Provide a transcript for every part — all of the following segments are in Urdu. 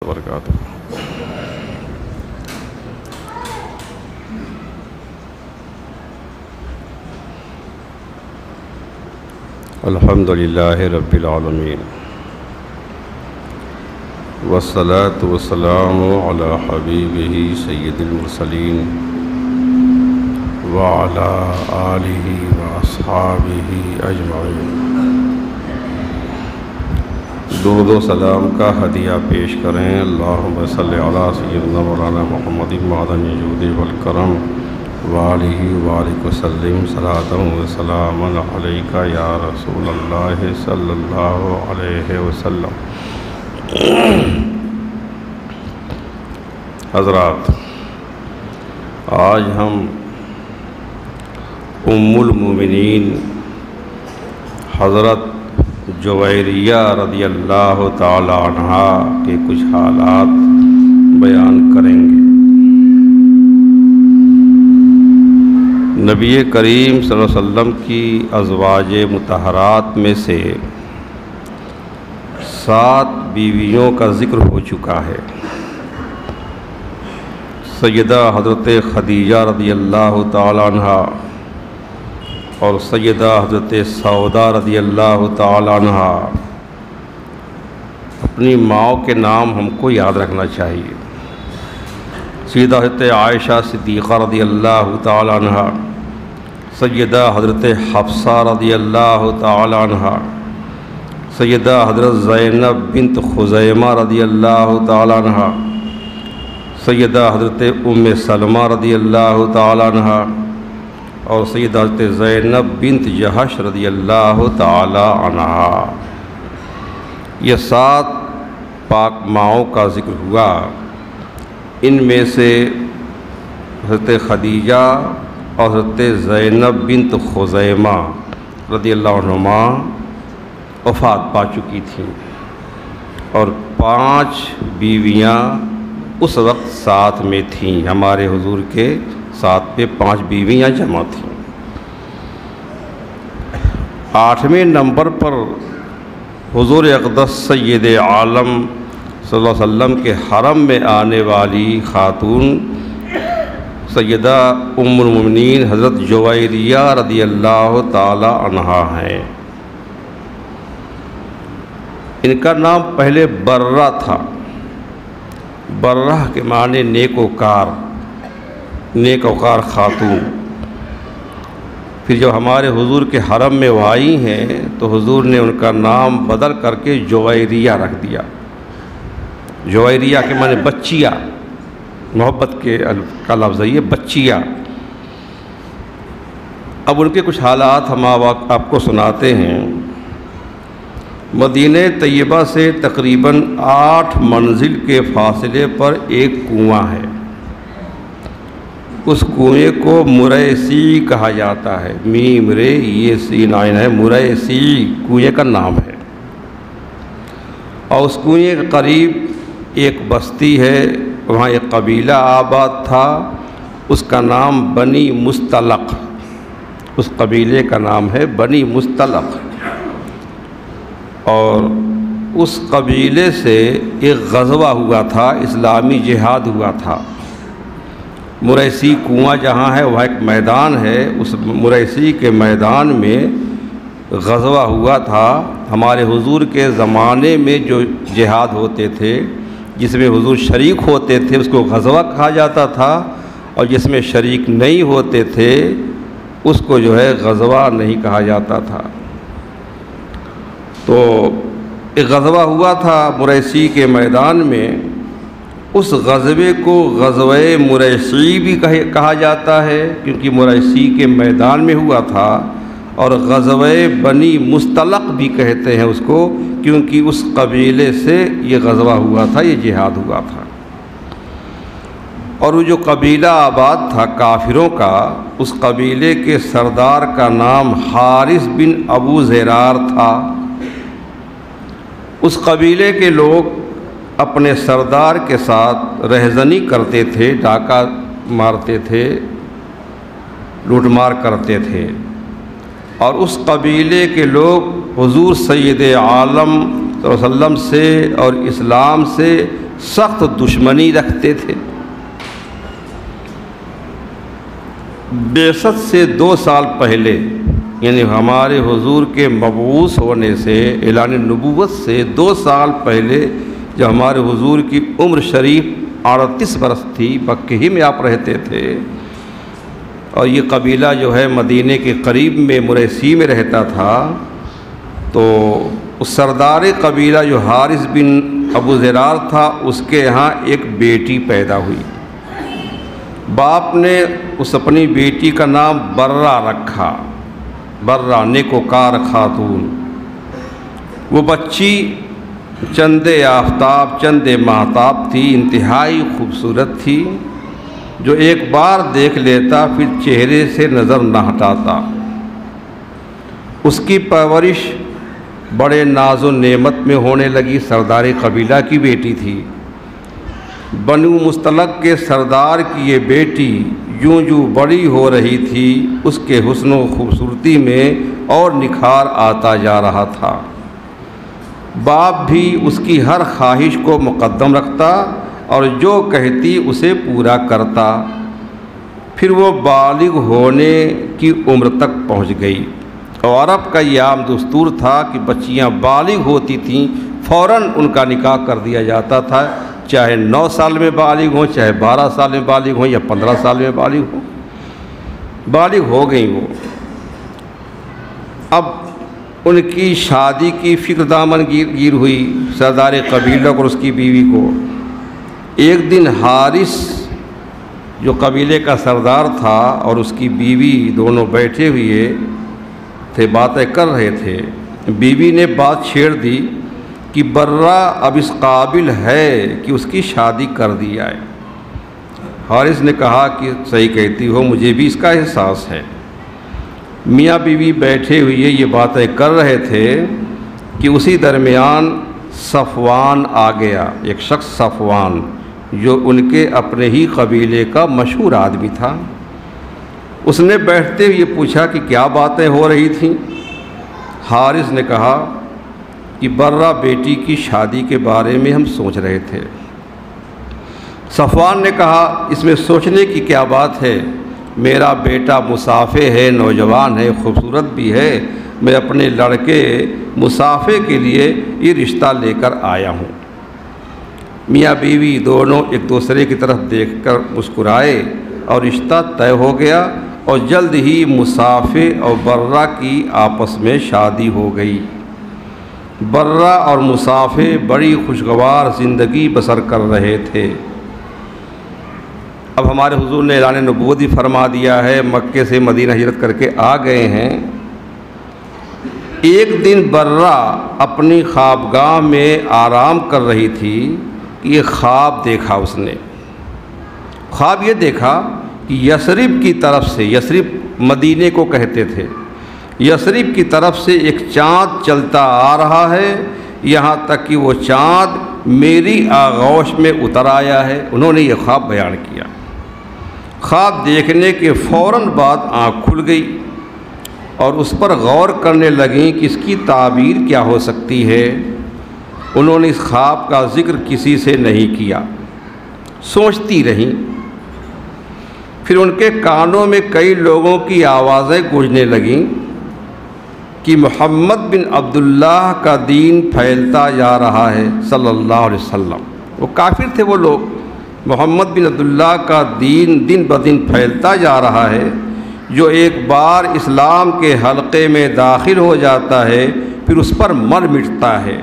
وبرکاتہ۔ الحمد للہ رب العالمین والصلاة والسلام علی حبیبہ سید المرسلین وعلی آلہ واصحابہ اجمعین۔ درود و سلام کا ہدیہ پیش کریں۔ اللہم صلی علی سیدنا مولانا محمد معدن الجود والکرم وآلہ وآلہ وسلم صلاۃ و سلام علیک یا رسول اللہ صلی اللہ علیہ وسلم۔ حضرات، آج ہم ام المومنین حضرت جویریہ رضی اللہ تعالی عنہا کے کچھ حالات بیان کریں گے۔ نبی کریم صلی اللہ علیہ وسلم کی ازواج مطہرات میں سے 7 بیویوں کا ذکر ہو چکا ہے۔ سیدہ حضرت خدیجہ رضی اللہ تعالی عنہا اور سیدہ حضرت سودا رضی اللہ تعالی عنہا، اپنی ماؤں کے نام ہم کو یاد رکھنا چاہیے۔ سیدہ حضرت عائشہ صدیقہ رضی اللہ تعالی عنہا، سیدہ حضرت حفصہ رضی اللہ تعالی عنہا، سیدہ حضرت زینب بنت خزیمہ رضی اللہ تعالی عنہا، سیدہ حضرت ام سلمہ رضی اللہ تعالی عنہا اور سیدہ حضرت زینب بنت جہش رضی اللہ تعالی عنہا۔ یہ 7 پاک ماؤں کا ذکر ہوا۔ ان میں سے حضرت خدیجہ اور حضرت زینب بنت خزیمہ رضی اللہ عنہما وفات پا چکی تھیں، اور 5 بیویاں اس وقت ساتھ میں تھیں۔ ہمارے حضور کے ساتھ پہ 5 بیویاں جمع تھیں۔ 8ویں نمبر پر حضور اقدس سید عالم صلی اللہ علیہ وسلم کے حرم میں آنے والی خاتون سیدہ ام المومنین حضرت جویریہ رضی اللہ تعالی عنہا ہیں۔ ان کا نام پہلے برہ تھا۔ برہ کے معنی نیکوکار، نیکوکار خاتون۔ پھر جب ہمارے حضور کے حرم میں وہ آئی ہیں تو حضور نے ان کا نام بدل کر کے جویریہ رکھ دیا۔ جویریہ کے معنی بچیا، محبت کا لفظ ہے یہ، بچیا۔ اب ان کے کچھ حالات ہم آپ کو سناتے ہیں۔ مدینہ طیبہ سے تقریباً 8 منزل کے فاصلے پر ایک کنواں ہے۔ اس کنویں کو مریسی کہا جاتا ہے۔ میم رے یہ سین عین ہے، مریسی کنویں کا نام ہے۔ اور اس کنویں کے قریب ایک بستی ہے، وہاں ایک قبیلہ آباد تھا، اس کا نام بنی مستلق۔ اس قبیلے کا نام ہے بنی مستلق۔ اور اس قبیلے سے ایک غزوہ ہوا تھا، اسلامی جہاد ہوا تھا۔ مریسی کنواں جہاں ہے وہاں ایک میدان ہے، اس مریسی کے میدان میں غزوہ ہوا تھا۔ ہمارے حضور کے زمانے میں جو جہاد ہوتے تھے، جس میں حضور شریک ہوتے تھے، اس کو غزوہ کہا جاتا تھا، اور جس میں شریک نہیں ہوتے تھے اس کو جو ہے غزوہ نہیں کہا جاتا تھا۔ تو ایک غزوہ ہوا تھا مریسی کے میدان میں۔ اس غزوے کو غزوہ مریسی بھی کہا جاتا ہے کیونکہ مریسی کے میدان میں ہوا تھا، اور غزوہ بنی مستلق بھی کہتے ہیں اس کو کیونکہ اس قبیلے سے یہ غزوہ ہوا تھا، یہ جہاد ہوا تھا۔ اور وہ جو قبیلہ آباد تھا کافروں کا، اس قبیلے کے سردار کا نام حارث بن ابو زرار تھا۔ اس قبیلے کے لوگ اپنے سردار کے ساتھ رہزنی کرتے تھے، ڈاکہ مارتے تھے، لوٹ مار کرتے تھے، اور اس قبیلے کے لوگ حضور سید عالم صلی اللہ علیہ وسلم سے اور اسلام سے سخت دشمنی رکھتے تھے۔ بعثت سے 2 سال پہلے، یعنی ہمارے حضور کے مبعوث ہونے سے، اعلان نبوت سے 2 سال پہلے، جب ہمارے حضور کی عمر شریف 38 برس تھی، مکہ ہی میں آپ رہتے تھے، اور یہ قبیلہ جو ہے مدینہ کے قریب میں مریسی میں رہتا تھا، تو اس سردار قبیلہ جو حارث بن ابو زرار تھا، اس کے یہاں ایک بیٹی پیدا ہوئی۔ باپ نے اس اپنی بیٹی کا نام برہ رکھا، برہ نیکوکار خاتون۔ وہ بچی چند آفتاب چند ماہتاب تھی، انتہائی خوبصورت تھی، جو ایک بار دیکھ لیتا پھر چہرے سے نظر نہ ہٹاتا۔ اس کی پرورش بڑے ناز و نعمت میں ہونے لگی۔ سردار قبیلہ کی بیٹی تھی۔ بنو مستلق کے سردار کی یہ بیٹی یوں جو بڑی ہو رہی تھی، اس کے حسن و خوبصورتی میں اور نکھار آتا جا رہا تھا۔ باپ بھی اس کی ہر خواہش کو مقدم رکھتا اور جو کہتی اسے پورا کرتا۔ پھر وہ بالغ ہونے کی عمر تک پہنچ گئی، اور عرب کا یہ عام دستور تھا کہ بچیاں بالغ ہوتی تھیں فوراً ان کا نکاح کر دیا جاتا تھا، چاہے 9 سال میں بالغ ہوں، چاہے 12 سال میں بالغ ہوں، یا 15 سال میں بالغ ہوں۔ بالغ ہو گئیں وہ۔ اب ان کی شادی کی فکر دامن گیر ہوئی سردار قبیلہ اور اس کی بیوی کو۔ ایک دن حارث جو قبیلے کا سردار تھا اور اس کی بیوی دونوں بیٹھے ہوئے تھے، باتیں کر رہے تھے۔ بیوی نے بات چھیڑ دی کہ برہ اب اس قابل ہے کہ اس کی شادی کر دی جائے۔ حارث نے کہا کہ صحیح کہتی ہو، مجھے بھی اس کا احساس ہے۔ میاں بیوی بیٹھے ہوئے یہ باتیں کر رہے تھے کہ اسی درمیان صفوان آ گیا، ایک شخص صفوان، جو ان کے اپنے ہی قبیلے کا مشہور آدمی تھا۔ اس نے بیٹھتے ہوئے پوچھا کہ کیا باتیں ہو رہی تھیں؟ حارث نے کہا کہ برہ بیٹی کی شادی کے بارے میں ہم سوچ رہے تھے۔ صفوان نے کہا اس میں سوچنے کی کیا بات ہے؟ میرا بیٹا مسافر ہے، نوجوان ہے، خوبصورت بھی ہے، میں اپنے لڑکے مسافر کے لیے یہ رشتہ لے کر آیا ہوں۔ میاں بیوی دونوں ایک دوسرے کی طرف دیکھ کر مسکرائے اور رشتہ طے ہو گیا، اور جلد ہی مسافر اور برہ کی آپس میں شادی ہو گئی۔ برہ اور مسافر بڑی خوشگوار زندگی بسر کر رہے تھے۔ اب ہمارے حضور نے اعلان نبوت بھی فرما دیا ہے، مکے سے مدینہ ہجرت کر کے آ گئے ہیں۔ ایک دن برہ اپنی خوابگاہ میں آرام کر رہی تھی کہ یہ خواب دیکھا اس نے۔ خواب یہ دیکھا کہ یثرب کی طرف سے، یثرب مدینے کو کہتے تھے، یثرب کی طرف سے ایک چاند چلتا آ رہا ہے، یہاں تک کہ وہ چاند میری آغوش میں اتر آیا ہے۔ انہوں نے یہ خواب بیان کیا۔ خواب دیکھنے کے فوراً بعد آنکھ کھل گئی اور اس پر غور کرنے لگیں کہ اس کی تعبیر کیا ہو سکتی ہے۔ انہوں نے اس خواب کا ذکر کسی سے نہیں کیا، سوچتی رہیں۔ پھر ان کے کانوں میں کئی لوگوں کی آوازیں گونجنے لگیں کہ محمد بن عبداللہ کا دین پھیلتا جا رہا ہے صلی اللہ علیہ وسلم۔ وہ کافر تھے وہ لوگ۔ محمد بن عبداللہ کا دین دن بدن پھیلتا جا رہا ہے۔ جو ایک بار اسلام کے حلقے میں داخل ہو جاتا ہے پھر اس پر مر مٹتا ہے۔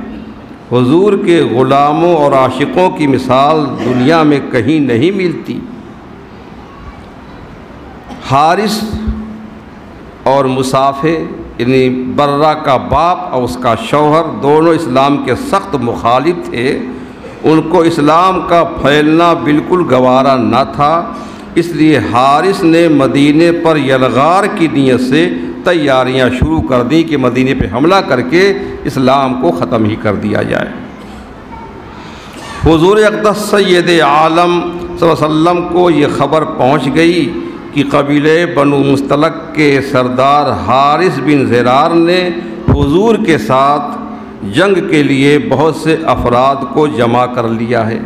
حضور کے غلاموں اور عاشقوں کی مثال دنیا میں کہیں نہیں ملتی۔ حارث اور مسافر یعنی برہ کا باپ اور اس کا شوہر دونوں اسلام کے سخت مخالف تھے۔ ان کو اسلام کا پھیلنا بالکل گوارا نہ تھا، اس لیے حارث نے مدینے پر یلغار کی نیت سے تیاریاں شروع کر دیں کہ مدینے پہ حملہ کر کے اسلام کو ختم ہی کر دیا جائے۔ حضور اقدس سید عالم صلی اللہ علیہ وسلم کو یہ خبر پہنچ گئی کہ قبیلے بنو مستلق کے سردار حارث بن زرار نے حضور کے ساتھ جنگ کے لیے بہت سے افراد کو جمع کر لیا ہے۔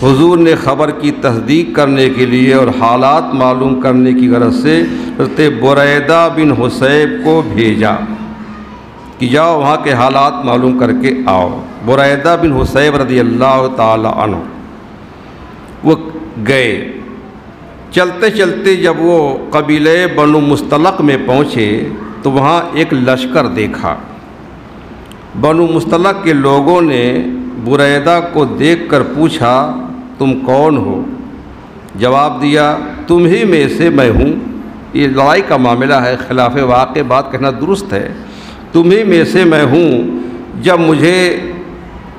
حضور نے خبر کی تصدیق کرنے کے لیے اور حالات معلوم کرنے کی غرض سے حضرت بریدہ بن حصیب کو بھیجا کہ جاؤ وہاں کے حالات معلوم کر کے آؤ۔ بریدہ بن حصیب رضی اللہ تعالی عنہ وہ گئے۔ چلتے چلتے جب وہ قبیلہ بنو مستلق میں پہنچے تو وہاں ایک لشکر دیکھا۔ بنو مستلق کے لوگوں نے بریدہ کو دیکھ کر پوچھا تم کون ہو؟ جواب دیا تم ہی میں سے میں ہوں۔ یہ لڑائی کا معاملہ ہے، خلاف واقع بات کہنا درست ہے۔ تم ہی میں سے میں ہوں۔ جب مجھے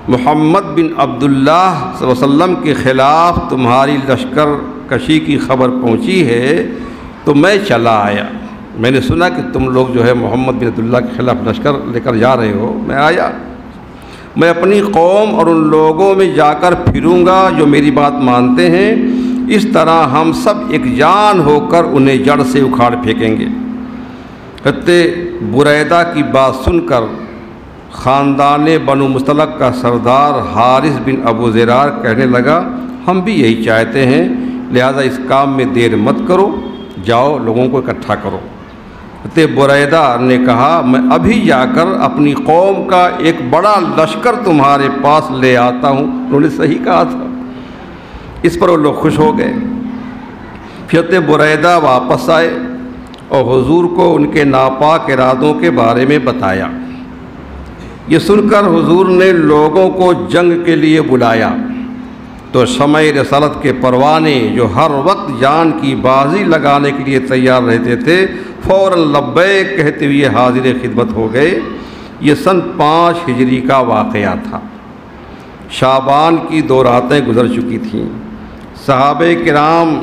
محمد بن عبداللہ صلی اللہ علیہ وسلم کے خلاف تمہاری لشکر کشی کی خبر پہنچی ہے تو میں چلا آیا۔ میں نے سنا کہ تم لوگ جو ہے محمد بن عبداللہ کے خلاف لشکر لے کر جا رہے ہو، میں آیا۔ میں اپنی قوم اور ان لوگوں میں جا کر پھروں گا جو میری بات مانتے ہیں، اس طرح ہم سب ایک جان ہو کر انہیں جڑ سے اکھاڑ پھینکیں گے۔ حضرت بریدہ کی بات سن کر خاندان بنو مستلق کا سردار حارث بن ابو زرار کہنے لگا ہم بھی یہی چاہتے ہیں، لہذا اس کام میں دیر مت کرو، جاؤ لوگوں کو اکٹھا کرو۔ حضرت بریدہ نے کہا میں ابھی جا کر اپنی قوم کا ایک بڑا لشکر تمہارے پاس لے آتا ہوں۔ انہوں نے صحیح کہا تھا۔ اس پر وہ لوگ خوش ہو گئے۔ پھر حضرت بریدہ واپس آئے اور حضور کو ان کے ناپاک ارادوں کے بارے میں بتایا۔ یہ سن کر حضور نے لوگوں کو جنگ کے لیے بلایا تو شمع رسالت کے پروانے جو ہر وقت جان کی بازی لگانے کے لیے تیار رہتے تھے فوراً لبیک کہتے ہوئے حاضر خدمت ہو گئے۔ یہ سن 5 ہجری کا واقعہ تھا۔ شعبان کی 2 راتیں گزر چکی تھیں۔ صحابہ کرام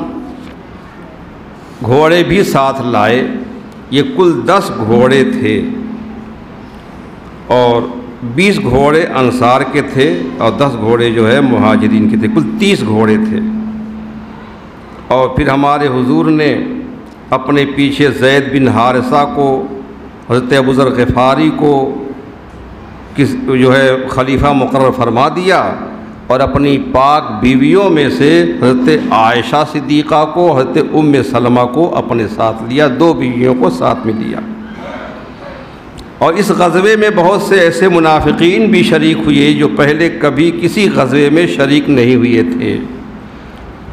گھوڑے بھی ساتھ لائے۔ یہ کل 10 گھوڑے تھے اور 20 گھوڑے انصار کے تھے اور 10 گھوڑے جو ہے مہاجرین کے تھے، کل 30 گھوڑے تھے۔ اور پھر ہمارے حضور نے اپنے پیچھے زید بن حارثہ کو، حضرت ابوذر غفاری کو جو ہے خلیفہ مقرر فرما دیا اور اپنی پاک بیویوں میں سے حضرت عائشہ صدیقہ کو، حضرت ام سلمہ کو اپنے ساتھ لیا، 2 بیویوں کو ساتھ میں لیا۔ اور اس غزوے میں بہت سے ایسے منافقین بھی شریک ہوئے جو پہلے کبھی کسی غزوے میں شریک نہیں ہوئے تھے۔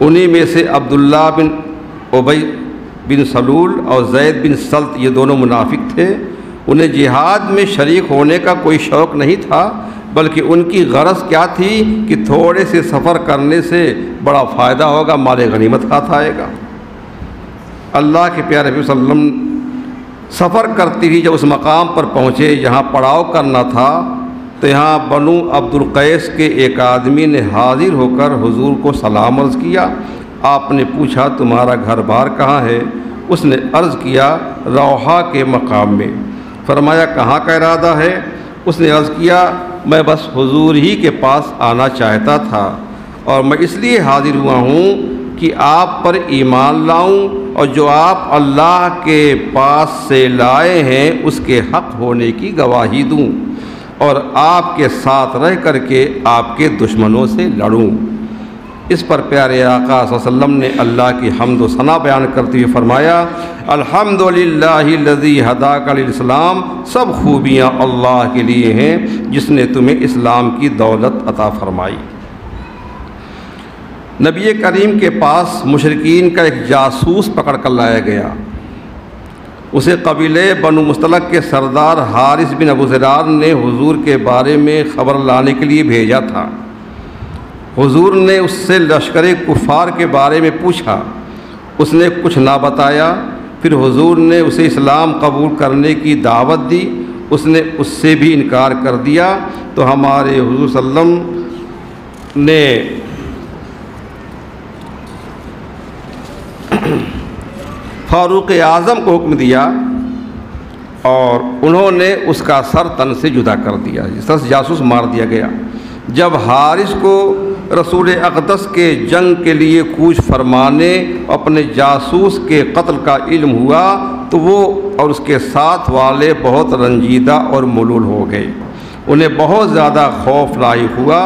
انہی میں سے عبداللہ بن ابی بن سلول اور زید بن سلط، یہ دونوں منافق تھے۔ انہیں جہاد میں شریک ہونے کا کوئی شوق نہیں تھا، بلکہ ان کی غرض کیا تھی کہ تھوڑے سے سفر کرنے سے بڑا فائدہ ہوگا، مال غنیمت ہاتھ آئے گا۔ اللہ کے پیارے نبی صلی اللہ علیہ وسلم سفر کرتی ہوئی جب اس مقام پر پہنچے جہاں پڑاؤ کرنا تھا تو یہاں بنو عبد القیس کے ایک آدمی نے حاضر ہو کر حضور کو سلام عرض کیا۔ آپ نے پوچھا تمہارا گھر بار کہاں ہے؟ اس نے عرض کیا روحا کے مقام میں۔ فرمایا کہاں کا ارادہ ہے؟ اس نے عرض کیا میں بس حضور ہی کے پاس آنا چاہتا تھا اور میں اس لیے حاضر ہوا ہوں کہ آپ پر ایمان لاؤں اور جو آپ اللہ کے پاس سے لائے ہیں اس کے حق ہونے کی گواہی دوں اور آپ کے ساتھ رہ کر کے آپ کے دشمنوں سے لڑوں۔ اس پر پیارے آقا صلی اللہ علیہ وسلم نے اللہ کی حمد و ثنا بیان کرتے ہوئے فرمایا الحمدللہ الذی ہداک للاسلام، سب خوبیاں اللہ کے لیے ہیں جس نے تمہیں اسلام کی دولت عطا فرمائی۔ نبی کریم کے پاس مشرکین کا ایک جاسوس پکڑ کر لایا گیا۔ اسے قبیلہ بنو مستلق کے سردار حارث بن ابو زرار نے حضور کے بارے میں خبر لانے کے لیے بھیجا تھا۔ حضور نے اس سے لشکر کفار کے بارے میں پوچھا، اس نے کچھ نہ بتایا۔ پھر حضور نے اسے اسلام قبول کرنے کی دعوت دی، اس نے اس سے بھی انکار کر دیا تو ہمارے حضور صلی اللہ علیہ وسلم نے فاروق اعظم کو حکم دیا اور انہوں نے اس کا سر تن سے جدا کر دیا، اس طرح سے جاسوس مار دیا گیا۔ جب حارث کو رسول اقدس کے جنگ کے لیے کوچ فرمانے اپنے جاسوس کے قتل کا علم ہوا تو وہ اور اس کے ساتھ والے بہت رنجیدہ اور ملول ہو گئے۔ انہیں بہت زیادہ خوف لاحق ہوا۔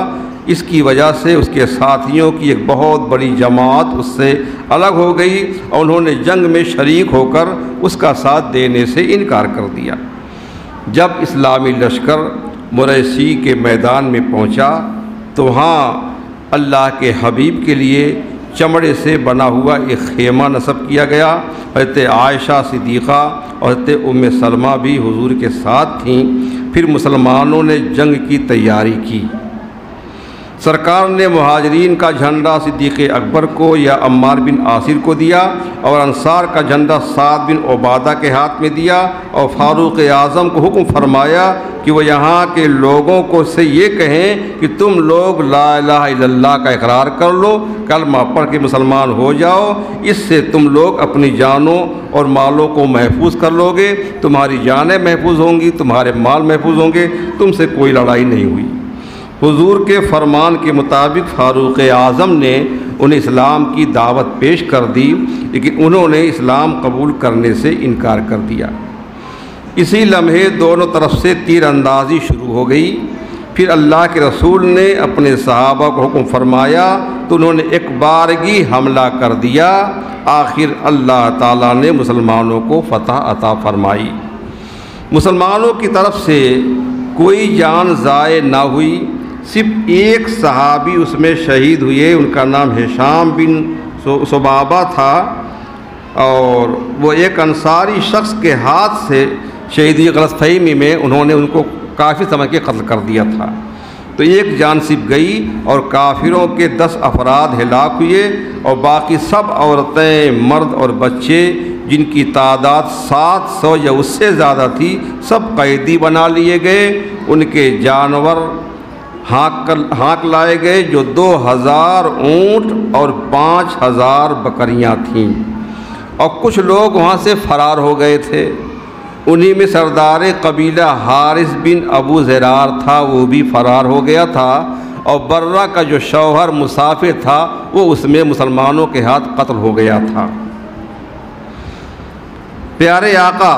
اس کی وجہ سے اس کے ساتھیوں کی ایک بہت بڑی جماعت اس سے الگ ہو گئی اور انہوں نے جنگ میں شریک ہو کر اس کا ساتھ دینے سے انکار کر دیا۔ جب اسلامی لشکر مریسی کے میدان میں پہنچا تو وہاں اللہ کے حبیب کے لیے چمڑے سے بنا ہوا ایک خیمہ نصب کیا گیا۔ حضرت عائشہ صدیقہ اور حضرت ام سلمہ بھی حضور کے ساتھ تھیں۔ پھر مسلمانوں نے جنگ کی تیاری کی۔ سرکار نے مہاجرین کا جھنڈا صدیق اکبر کو یا عمار بن عاصر کو دیا اور انصار کا جھنڈا سعد بن عبادہ کے ہاتھ میں دیا، اور فاروق اعظم کو حکم فرمایا کہ وہ یہاں کے لوگوں کو سے یہ کہیں کہ تم لوگ لا الہ الا اللہ کا اقرار کر لو، کلمہ پڑھ کے مسلمان ہو جاؤ، اس سے تم لوگ اپنی جانوں اور مالوں کو محفوظ کر لو گے، تمہاری جانیں محفوظ ہوں گی، تمہارے مال محفوظ ہوں گے، تم سے کوئی لڑائی نہیں ہوئی۔ حضور کے فرمان کے مطابق فاروق اعظم نے انہیں اسلام کی دعوت پیش کر دی، لیکن انہوں نے اسلام قبول کرنے سے انکار کر دیا۔ اسی لمحے دونوں طرف سے تیر اندازی شروع ہو گئی۔ پھر اللہ کے رسول نے اپنے صحابہ کو حکم فرمایا تو انہوں نے ایک بارگی حملہ کر دیا۔ آخر اللہ تعالیٰ نے مسلمانوں کو فتح عطا فرمائی۔ مسلمانوں کی طرف سے کوئی جان ضائع نہ ہوئی، صرف ایک صحابی اس میں شہید ہوئے، ان کا نام ہشام بن صبابہ تھا، اور وہ ایک انصاری شخص کے ہاتھ سے شہیدی غلط فہمی میں انہوں نے ان کو کافر سمجھ کے قتل کر دیا تھا۔ تو ایک جان صرف گئی اور کافروں کے 10 افراد ہلاک ہوئے، اور باقی سب عورتیں، مرد اور بچے جن کی تعداد 700 یا اس سے زیادہ تھی، سب قیدی بنا لیے گئے۔ ان کے جانور ہانک لائے گئے، جو 2000 اونٹ اور 5000 بکریاں تھیں، اور کچھ لوگ وہاں سے فرار ہو گئے تھے۔ انہی میں سردار قبیلہ حارث بن ابو زرار تھا، وہ بھی فرار ہو گیا تھا، اور برہ کا جو شوہر مسافر تھا وہ اس میں مسلمانوں کے ہاتھ قتل ہو گیا تھا۔ پیارے آقا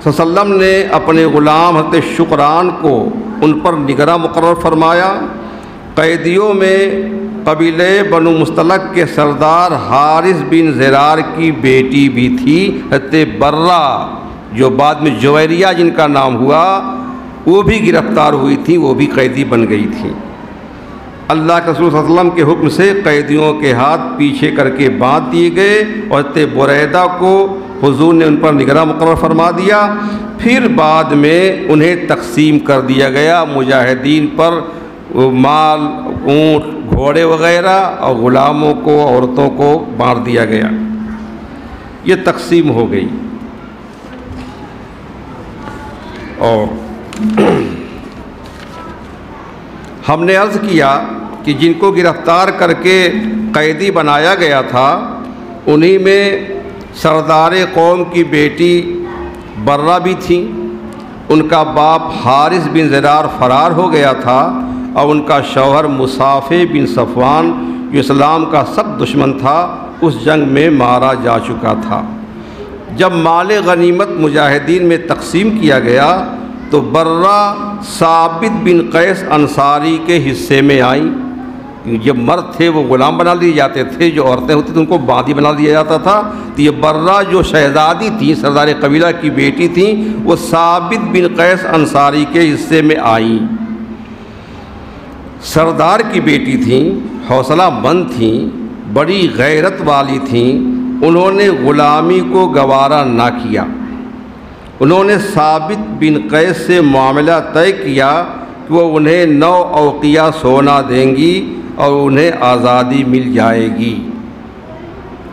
صلی اللہ علیہ وسلم نے اپنے غلام حضرت شکران کو ان پر نگراں مقرر فرمایا۔ قیدیوں میں قبیلے بنو مستلق کے سردار حارث بن زرار کی بیٹی بھی تھی، حضرت برہ، جو بعد میں جویریہ جن کا نام ہوا، وہ بھی گرفتار ہوئی تھی، وہ بھی قیدی بن گئی تھی۔ اللہ کے رسول صلی اللہ علیہ وسلم کے حکم سے قیدیوں کے ہاتھ پیچھے کر کے باندھ دیے گئے، اور حضرت بریدہ کو حضور نے ان پر نگراں مقرر فرما دیا۔ پھر بعد میں انہیں تقسیم کر دیا گیا، مجاہدین پر مال، اونٹ، گھوڑے وغیرہ، اور غلاموں کو، عورتوں کو بانٹ دیا گیا۔ یہ تقسیم ہو گئی۔ اور ہم نے عرض کیا کہ جن کو گرفتار کر کے قیدی بنایا گیا تھا، انہی میں سردار قوم کی بیٹی برہ بھی تھیں۔ ان کا باپ حارث بن زرار فرار ہو گیا تھا، اور ان کا شوہر مصافح بن صفوان جو اسلام کا سخت دشمن تھا، اس جنگ میں مارا جا چکا تھا۔ جب مال غنیمت مجاہدین میں تقسیم کیا گیا تو برہ ثابت بن قیس انصاری کے حصے میں آئیں۔ جب مرد تھے وہ غلام بنا لیے جاتے تھے، جو عورتیں ہوتی تھیں ان کو باندی بنا دیا جاتا تھا۔ تو یہ برہ جو شہزادی تھی، سردار قبیلہ کی بیٹی تھیں، وہ ثابت بن قیس انصاری کے حصے میں آئیں۔ سردار کی بیٹی تھیں، حوصلہ مند تھیں، بڑی غیرت والی تھیں۔ انہوں نے غلامی کو گوارا نہ کیا۔ انہوں نے ثابت بن قیس سے معاملہ طے کیا کہ وہ انہیں 9 اوقیہ سونا دیں گی اور انہیں آزادی مل جائے گی۔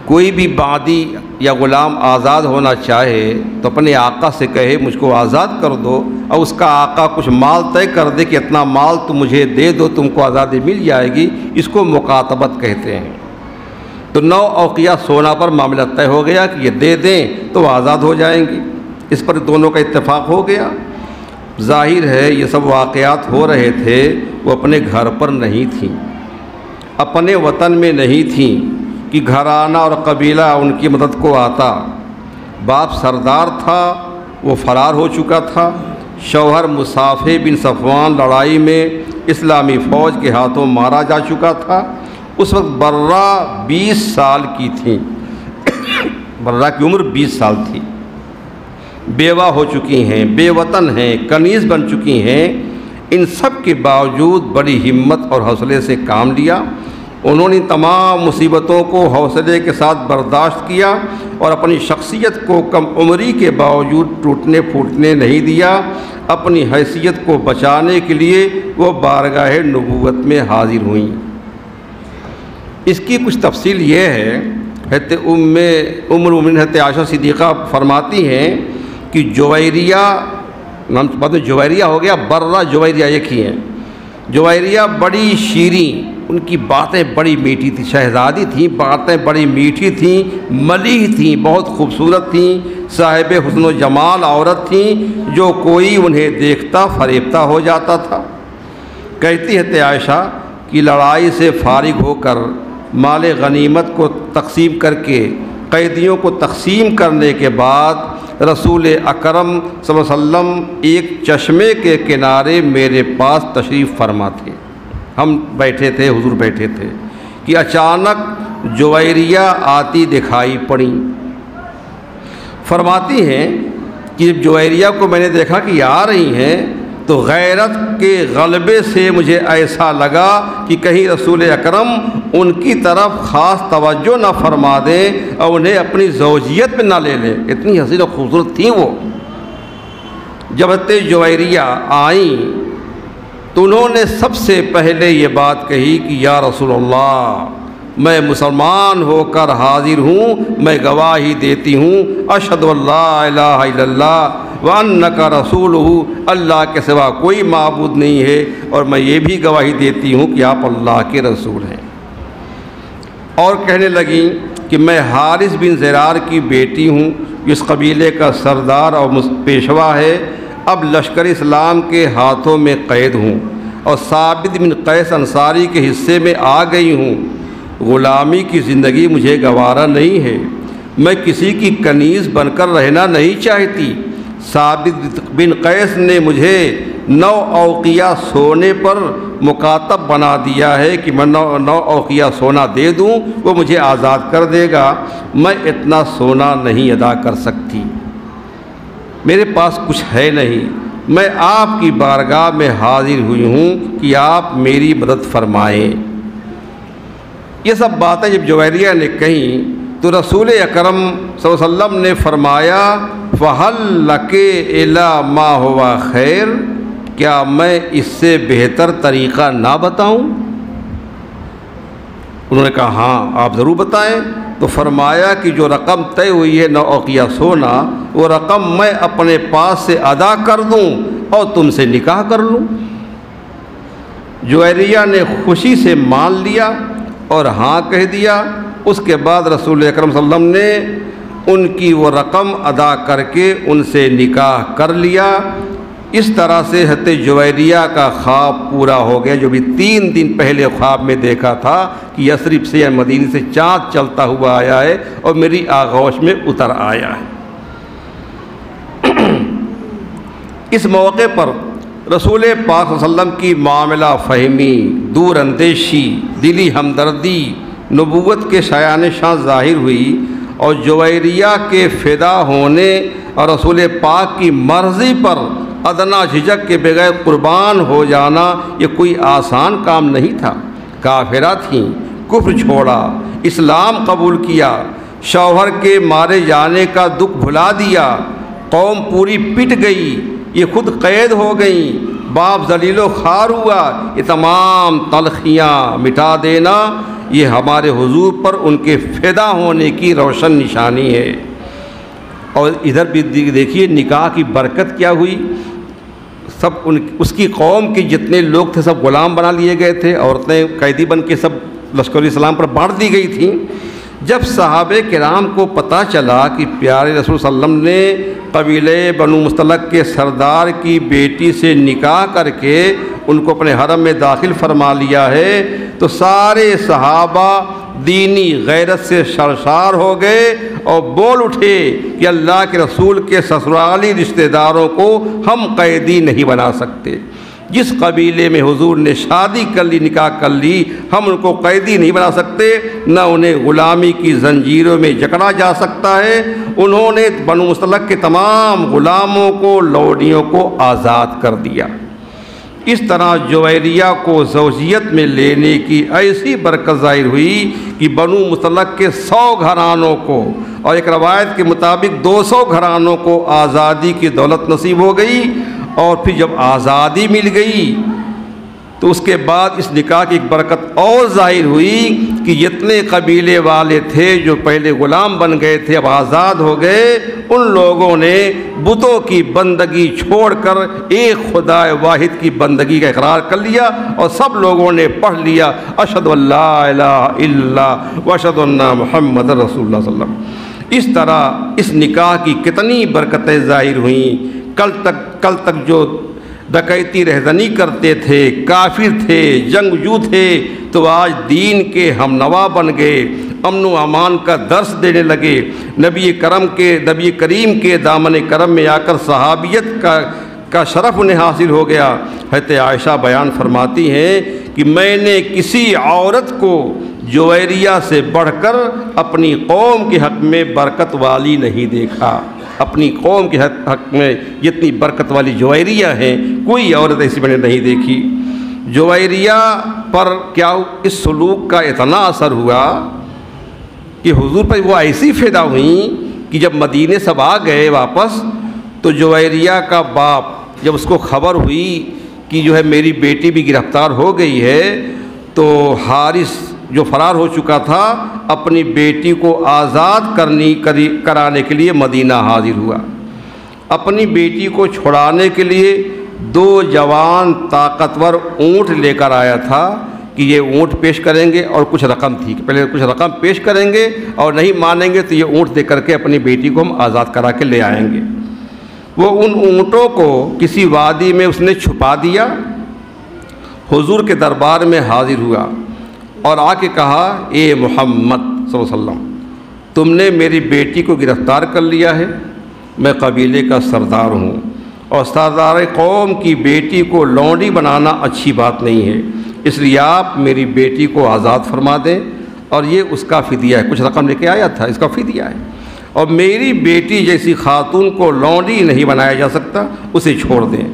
کوئی بھی باندی یا غلام آزاد ہونا چاہے تو اپنے آقا سے کہے مجھ کو آزاد کر دو، اور اس کا آقا کچھ مال طے کر دے کہ اتنا مال تم مجھے دے دو، تم کو آزادی مل جائے گی۔ اس کو مکاتبت کہتے ہیں۔ تو 9 اوقیہ سونا پر معاملہ طے ہو گیا کہ یہ دے دیں تو آزاد ہو جائیں گی۔ اس پر دونوں کا اتفاق ہو گیا۔ ظاہر ہے یہ سب واقعات ہو رہے تھے، وہ اپنے گھر پر نہیں تھیں، اپنے وطن میں نہیں تھیں کہ گھرانہ اور قبیلہ ان کی مدد کو آتا۔ باپ سردار تھا، وہ فرار ہو چکا تھا۔ شوہر مصافح بن صفوان لڑائی میں اسلامی فوج کے ہاتھوں مارا جا چکا تھا۔ اس وقت برہ 20 سال کی تھیں، برہ کی عمر 20 سال تھی، بیوہ ہو چکی ہیں، بے وطن ہیں، کنیز بن چکی ہیں۔ ان سب کے باوجود بڑی ہمت اور حوصلے سے کام لیا۔ انہوں نے تمام مصیبتوں کو حوصلے کے ساتھ برداشت کیا اور اپنی شخصیت کو کم عمری کے باوجود ٹوٹنے پھوٹنے نہیں دیا۔ اپنی حیثیت کو بچانے کے لیے وہ بارگاہ نبوت میں حاضر ہوئیں۔ اس کی کچھ تفصیل یہ ہے، حضرت ام المومنین حضرت عائشہ صدیقہ فرماتی ہیں کہ جویریہ، نام بعد میں جویریہ ہو گیا، برہ جویریہ ایک ہی ہیں۔ جویریہ بڑی شیریں، ان کی باتیں بڑی میٹھی تھیں، شہزادی تھیں، باتیں بڑی میٹھی تھیں، ملیح تھیں، بہت خوبصورت تھیں، صاحب حسن و جمال عورت تھیں، جو کوئی انہیں دیکھتا فریبتا ہو جاتا تھا۔ کہتی ہے عائشہ کہ لڑائی سے فارغ ہو کر مال غنیمت کو تقسیم کر کے قیدیوں کو تقسیم کرنے کے بعد رسول اکرم صلی اللہ علیہ وسلم ایک چشمے کے کنارے میرے پاس تشریف فرما تھے۔ ہم بیٹھے تھے، حضور بیٹھے تھے کہ اچانک جویریہ آتی دکھائی پڑی۔ فرماتی ہیں کہ جب جویریہ کو میں نے دیکھا کہ آ رہی ہیں تو غیرت کے غلبے سے مجھے ایسا لگا کہ کہیں رسول اکرم ان کی طرف خاص توجہ نہ فرما دیں اور انہیں اپنی زوجیت میں نہ لے لیں، اتنی حسین و خوبصورت تھیں وہ۔ جب حضرت جویریہ آئیں تو انہوں نے سب سے پہلے یہ بات کہی کہ یا رسول اللہ، میں مسلمان ہو کر حاضر ہوں، میں گواہی دیتی ہوں اشہد ان لا الہ الا اللہ وانک رسولہ، اللہ کے سوا کوئی معبود نہیں ہے، اور میں یہ بھی گواہی دیتی ہوں کہ آپ اللہ کے رسول ہیں۔ اور کہنے لگیں کہ میں حارث بن زرار کی بیٹی ہوں، اس قبیلے کا سردار اور پیشوا ہے، اب لشکر اسلام کے ہاتھوں میں قید ہوں اور ثابت بن قیس انصاری کے حصے میں آ گئی ہوں۔ غلامی کی زندگی مجھے گوارا نہیں ہے، میں کسی کی کنیز بن کر رہنا نہیں چاہتی۔ ثابت بن قیس نے مجھے 9 اوقیہ سونے پر مکاتب بنا دیا ہے کہ میں 9 اوقیہ سونا دے دوں، وہ مجھے آزاد کر دے گا۔ میں اتنا سونا نہیں ادا کر سکتی، میرے پاس کچھ ہے نہیں، میں آپ کی بارگاہ میں حاضر ہوئی ہوں کہ آپ میری مدد فرمائیں۔ یہ سب باتیں جب جویریہ نے کہیں تو رسول اکرم صلی اللہ علیہ وسلم نے فرمایا فَهَلْ لَكَ إِلَىٰ مَا هُوَ خَيْرٌ، کیا میں اس سے بہتر طریقہ نہ بتاؤں؟ انہوں نے کہا ہاں آپ ضرور بتائیں۔ تو فرمایا کہ جو رقم طے ہوئی ہے 9 اوقیہ سونا، وہ رقم میں اپنے پاس سے ادا کر دوں اور تم سے نکاح کر لوں۔ جویریہ نے خوشی سے مان لیا اور ہاں کہہ دیا۔ اس کے بعد رسول اکرم صلی اللہ علیہ وسلم نے ان کی وہ رقم ادا کر کے ان سے نکاح کر لیا۔ اس طرح سے حضرت جویریہ کا خواب پورا ہو گیا، جو بھی 3 دن پہلے خواب میں دیکھا تھا کہ یثرب سے یا مدینے سے چاند چلتا ہوا آیا ہے اور میری آغوش میں اتر آیا ہے۔ اس موقع پر رسول پاک صلی اللہ علیہ وسلم کی معاملہ فہمی، دور اندیشی، دلی ہمدردی نبوت کے شایان شان ظاہر ہوئی، اور جویریہ کے فدا ہونے اور رسول پاک کی مرضی پر ادنا جھجک کے بغیر قربان ہو جانا یہ کوئی آسان کام نہیں تھا۔ کافرہ تھیں، کفر چھوڑا، اسلام قبول کیا، شوہر کے مارے جانے کا دکھ بھلا دیا، قوم پوری پٹ گئی، یہ خود قید ہو گئیں، باپ ذلیل و خوار ہوا، یہ تمام تلخیاں مٹا دینا یہ ہمارے حضور پر ان کے فدا ہونے کی روشن نشانی ہے۔ اور ادھر بھی دیکھیے نکاح کی برکت کیا ہوئی، سب اس کی قوم کے جتنے لوگ تھے سب غلام بنا لیے گئے تھے، عورتیں قیدی بن کے سب لشکر اسلام پر بانٹ دی گئی تھیں۔ جب صحابہ کرام کو پتہ چلا کہ پیارے رسول صلی اللہ علیہ وسلم نے قبیلے بنو مستلق کے سردار کی بیٹی سے نکاح کر کے ان کو اپنے حرم میں داخل فرما لیا ہے، تو سارے صحابہ دینی غیرت سے سرشار ہو گئے اور بول اٹھے کہ اللہ کے رسول کے سسرالی رشتہ داروں کو ہم قیدی نہیں بنا سکتے۔ جس قبیلے میں حضور نے شادی کر لی، نکاح کر لی، ہم ان کو قیدی نہیں بنا سکتے، نہ انہیں غلامی کی زنجیروں میں جکڑا جا سکتا ہے۔ انہوں نے بنو مصطلق کے تمام غلاموں کو، لوڈیوں کو آزاد کر دیا۔ اس طرح جویریہ کو زوجیت میں لینے کی ایسی برکت ظاہر ہوئی کہ بنو مصطلق کے 100 گھرانوں کو، اور ایک روایت کے مطابق 200 گھرانوں کو آزادی کی دولت نصیب ہو گئی۔ اور پھر جب آزادی مل گئی تو اس کے بعد اس نکاح کی ایک برکت اور ظاہر ہوئی کہ جتنے قبیلے والے تھے جو پہلے غلام بن گئے تھے، اب آزاد ہو گئے، ان لوگوں نے بتوں کی بندگی چھوڑ کر ایک خدا واحد کی بندگی کا اقرار کر لیا، اور سب لوگوں نے پڑھ لیا اشہد ان لا الہ الا اللہ واشہد ان محمد رسول اللہ صلی اللہ علیہ وسلم۔ اس طرح اس نکاح کی کتنی برکتیں ظاہر ہوئیں۔ کل تک جو ڈکیتی رہزنی کرتے تھے، کافر تھے، جنگجو تھے، تو آج دین کے ہم نوا بن گئے، امن و امان کا درس دینے لگے۔ نبی کریم کے دامن کرم میں آ کر صحابیت کا شرف انہیں حاصل ہو گیا۔ حضرت عائشہ بیان فرماتی ہیں کہ میں نے کسی عورت کو جویریہ سے بڑھ کر اپنی قوم کے حق میں برکت والی نہیں دیکھا۔ اپنی قوم کے حق میں جتنی برکت والی جویریہ ہیں، کوئی عورت ایسی میں نے نہیں دیکھی۔ جویریہ پر کیا اس سلوک کا اتنا اثر ہوا کہ حضور پر وہ ایسی فدا ہوئیں کہ جب مدینے سب آ گئے واپس، تو جویریہ کا باپ جب اس کو خبر ہوئی کہ جو ہے میری بیٹی بھی گرفتار ہو گئی ہے، تو حارث جو فرار ہو چکا تھا اپنی بیٹی کو آزاد کرانے کے لیے مدینہ حاضر ہوا۔ اپنی بیٹی کو چھڑانے کے لیے 2 جوان طاقتور اونٹ لے کر آیا تھا کہ یہ اونٹ پیش کریں گے، اور کچھ رقم تھی کہ پہلے کچھ رقم پیش کریں گے، اور نہیں مانیں گے تو یہ اونٹ دے کر کے اپنی بیٹی کو ہم آزاد کرا کے لے آئیں گے۔ وہ ان اونٹوں کو کسی وادی میں اس نے چھپا دیا، حضور کے دربار میں حاضر ہوا اور آ کے کہا، اے محمد صلی اللہ علیہ وسلم، تم نے میری بیٹی کو گرفتار کر لیا ہے، میں قبیلے کا سردار ہوں، اور سردار قوم کی بیٹی کو لونڈی بنانا اچھی بات نہیں ہے، اس لیے آپ میری بیٹی کو آزاد فرما دیں، اور یہ اس کا فدیہ ہے۔ کچھ رقم لے کے آیا تھا، اس کا فدیہ ہے، اور میری بیٹی جیسی خاتون کو لونڈی نہیں بنایا جا سکتا، اسے چھوڑ دیں۔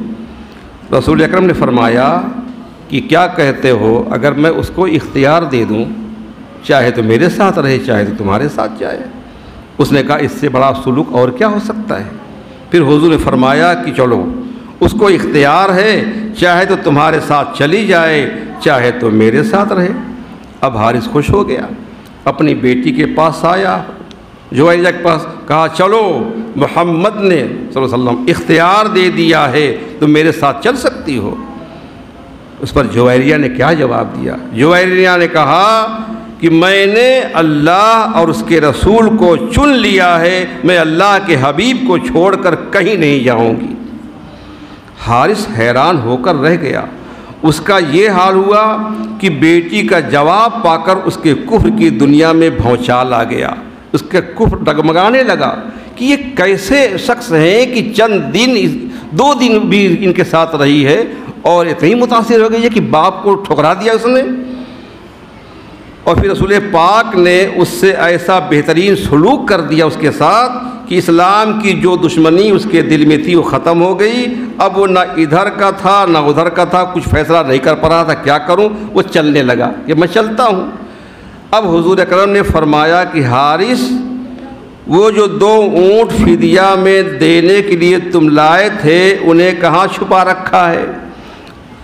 رسول اکرم نے فرمایا کہ کیا کہتے ہو اگر میں اس کو اختیار دے دوں، چاہے تو میرے ساتھ رہے، چاہے تو تمہارے ساتھ جائے؟ اس نے کہا اس سے بڑا سلوک اور کیا ہو سکتا ہے؟ پھر حضور نے فرمایا کہ چلو، اس کو اختیار ہے، چاہے تو تمہارے ساتھ چلی جائے، چاہے تو میرے ساتھ رہے۔ اب حارث خوش ہو گیا، اپنی بیٹی کے پاس آیا، جویریہ کے پاس، کہا چلو، محمد نے صلی اللہ علیہ وسلم اختیار دے دیا ہے، تم میرے ساتھ چل سکتی ہو۔ اس پر جویریہ نے کیا جواب دیا؟ جویریہ نے کہا کہ میں نے اللہ اور اس کے رسول کو چن لیا ہے، میں اللہ کے حبیب کو چھوڑ کر کہیں نہیں جاؤں گی۔ حارث حیران ہو کر رہ گیا، اس کا یہ حال ہوا کہ بیٹی کا جواب پا کر اس کے کفر کی دنیا میں بھونچال آ گیا، اس کا کفر ڈگمگانے لگا کہ یہ کیسے شخص ہیں کہ چند دن 2 دن بھی ان کے ساتھ رہی ہے اور اتنی متاثر ہو گئی ہے کہ باپ کو ٹھکرا دیا اس نے۔ اور پھر رسول پاک نے اس سے ایسا بہترین سلوک کر دیا اس کے ساتھ کہ اسلام کی جو دشمنی اس کے دل میں تھی وہ ختم ہو گئی۔ اب وہ نہ ادھر کا تھا نہ ادھر کا تھا، کچھ فیصلہ نہیں کر پا رہا تھا کیا کروں، وہ چلنے لگا کہ میں چلتا ہوں۔ اب حضور اکرم نے فرمایا کہ حارث، وہ جو 2 اونٹ فدیہ میں دینے کے لیے تم لائے تھے انہیں کہاں چھپا رکھا ہے؟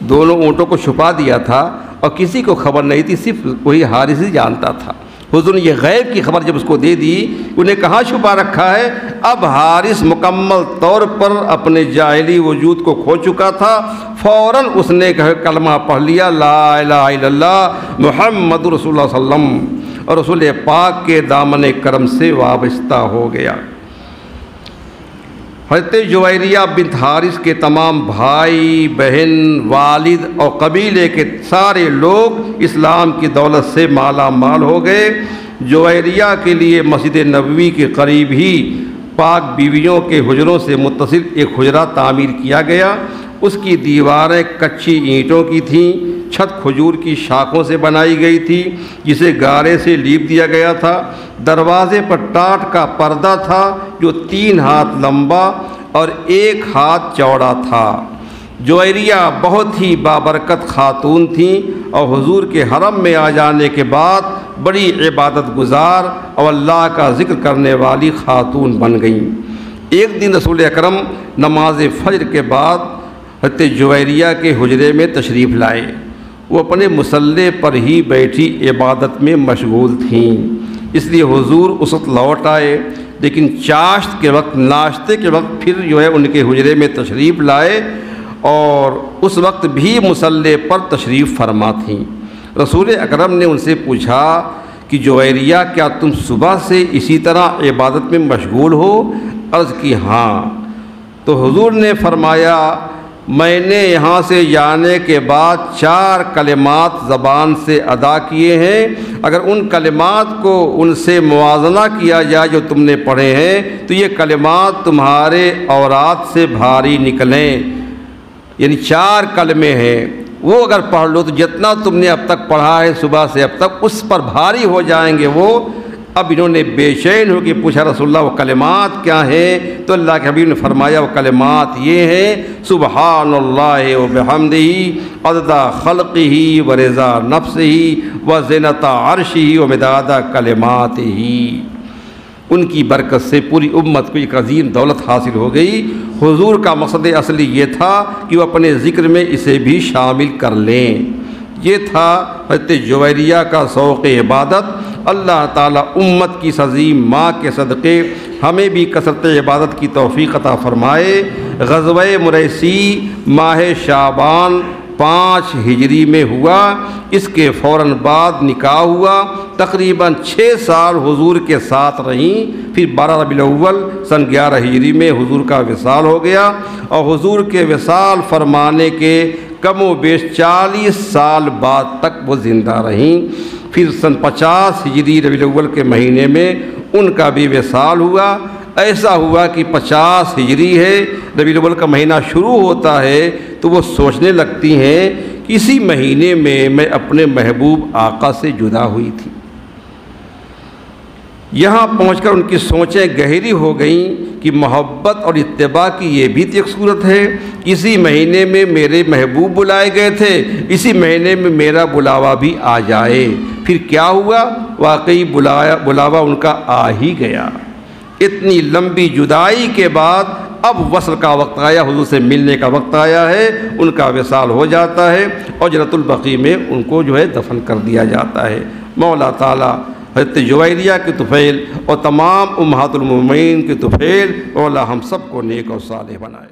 دونوں اونٹوں کو چھپا دیا تھا اور کسی کو خبر نہیں تھی، صرف وہی حارث ہی جانتا تھا۔ حضور نے یہ غیب کی خبر جب اس کو دے دی، انہیں کہاں چھپا رکھا ہے؟ اب حارث مکمل طور پر اپنے جاہلی وجود کو کھو چکا تھا، فوراً اس نے کلمہ پڑھ لیا، لا الہ الا اللہ محمد رسول اللہ صلی اللہ علیہ وسلم، اور رسول پاک کے دامن کرم سے وابستہ ہو گیا۔ حضرت جویریہ بنت حارث کے تمام بھائی بہن، والد اور قبیلے کے سارے لوگ اسلام کی دولت سے مالا مال ہو گئے۔ جویریہ کے لیے مسجد نبوی کے قریب ہی پاک بیویوں کے حجروں سے متصل ایک حجرہ تعمیر کیا گیا، اس کی دیواریں کچی اینٹوں کی تھیں، چھت کھجور کی شاخوں سے بنائی گئی تھی جسے گارے سے لیپ دیا گیا تھا۔ دروازے پر ٹاٹ کا پردہ تھا جو 3 ہاتھ لمبا اور 1 ہاتھ چوڑا تھا۔ جویریہ بہت ہی بابرکت خاتون تھیں اور حضور کے حرم میں آ جانے کے بعد بڑی عبادت گزار اور اللہ کا ذکر کرنے والی خاتون بن گئیں۔ ایک دن رسول اکرم نماز فجر کے بعد حضرت جویریہ کے حجرے میں تشریف لائے۔ وہ اپنے مصلے پر ہی بیٹھی عبادت میں مشغول تھیں، اس لیے حضور اس وقت لوٹ آئے، لیکن چاشت کے وقت، ناشتے کے وقت پھر ان کے حجرے میں تشریف لائے اور اس وقت بھی مصلے پر تشریف فرما تھیں۔ رسول اکرم نے ان سے پوچھا کہ جویریہ کیا تم صبح سے اسی طرح عبادت میں مشغول ہو؟ عرض کی ہاں۔ تو حضور نے فرمایا میں نے یہاں سے جانے کے بعد 4 کلمات زبان سے ادا کیے ہیں، اگر ان کلمات کو ان سے موازنہ کیا جائے جو تم نے پڑھے ہیں تو یہ کلمات تمہارے اوراد سے بھاری نکلیں، یعنی 4 کلمے ہیں، وہ اگر پڑھ لو تو جتنا تم نے اب تک پڑھا ہے صبح سے اب تک اس پر بھاری ہو جائیں گے وہ۔ اب انہوں نے بے چین ہو کے پوچھا رسول اللہ وہ کلمات کیا ہیں؟ تو اللہ کے حبیب نے فرمایا وہ کلمات یہ ہیں سبحان اللہ و بحمدہ عدد خلقہ و رضا نفسہ و زینت عرشہ و مداد کلماتہ۔ ان کی برکت سے پوری امت کو ایک عظیم دولت حاصل ہو گئی۔ حضور کا مقصد اصلی یہ تھا کہ وہ اپنے ذکر میں اسے بھی شامل کر لیں۔ یہ تھا حضرت جویریہ کا ذوق عبادت۔ اللہ تعالیٰ امت کی اس عظیم ماں کے صدقے ہمیں بھی کثرت عبادت کی توفیق عطا فرمائے۔ غزوہ مریسی ماہ شعبان 5 ہجری میں ہوا، اس کے فوراً بعد نکاح ہوا، تقریباً 6 سال حضور کے ساتھ رہیں، پھر 12 ربیع الاول سن 11 ہجری میں حضور کا وصال ہو گیا اور حضور کے وصال فرمانے کے کم و بیش 40 سال بعد تک وہ زندہ رہیں۔ پھر سن 50 ہجری ربیع الاول کے مہینے میں ان کا بھی وصال ہوا۔ ایسا ہوا کہ 50 ہجری ہے، ربیع الاول کا مہینہ شروع ہوتا ہے تو وہ سوچنے لگتی ہیں کہ اسی مہینے میں اپنے محبوب آقا سے جدا ہوئی تھی۔ یہاں پہنچ کر ان کی سوچیں گہری ہو گئیں کہ محبت اور اتباع کی یہ بھی ایک صورت ہے، اسی مہینے میں میرے محبوب بلائے گئے تھے، اسی مہینے میں میرا بلاوا بھی آ جائے۔ پھر کیا ہوا؟ واقعی بلاوا ان کا آ ہی گیا۔ اتنی لمبی جدائی کے بعد اب وصل کا وقت آیا، حضور سے ملنے کا وقت آیا ہے، ان کا وصال ہو جاتا ہے اور جنت البقیع میں ان کو دفن کر دیا جاتا ہے۔ مولا تعالیٰ حضرت جویریہ کی طفیل اور تمام امہات المومنین کی طفیل مولا ہم سب کو نیک اور صالح بنائے۔